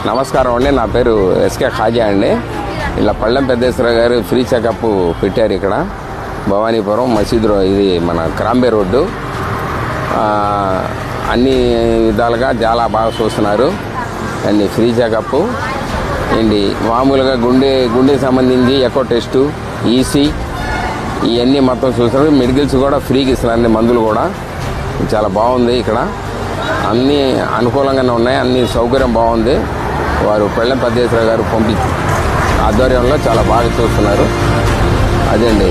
నమస్కారం అండి. నా పేరు ఎస్కే ఖాజా అండి. ఇలా పళ్ళెం పెద్దేశ్వర గారు ఫ్రీ చెకప్ పెట్టారు ఇక్కడ భవానీపురం మసీదులో. ఇది మన క్రాంబే రోడ్డు. అన్ని విధాలుగా చాలా బాగా చూస్తున్నారు. అన్ని ఫ్రీ చెకప్ ఏంటి, మామూలుగా గుండెకి సంబంధించి ఎకో టెస్టు, ఈసీ ఇవన్నీ మొత్తం చూస్తున్నారు. మెడికల్స్ కూడా ఫ్రీగా ఇస్తున్నారు, మందులు కూడా. చాలా బాగుంది ఇక్కడ. అన్నీ అనుకూలంగానే ఉన్నాయి, అన్ని సౌకర్యం బాగుంది. వారు పళ్ళెం పెద్దేశ్వర గారు ఆధ్వర్యంలో చాలా బాగా చూస్తున్నారు. అదండి.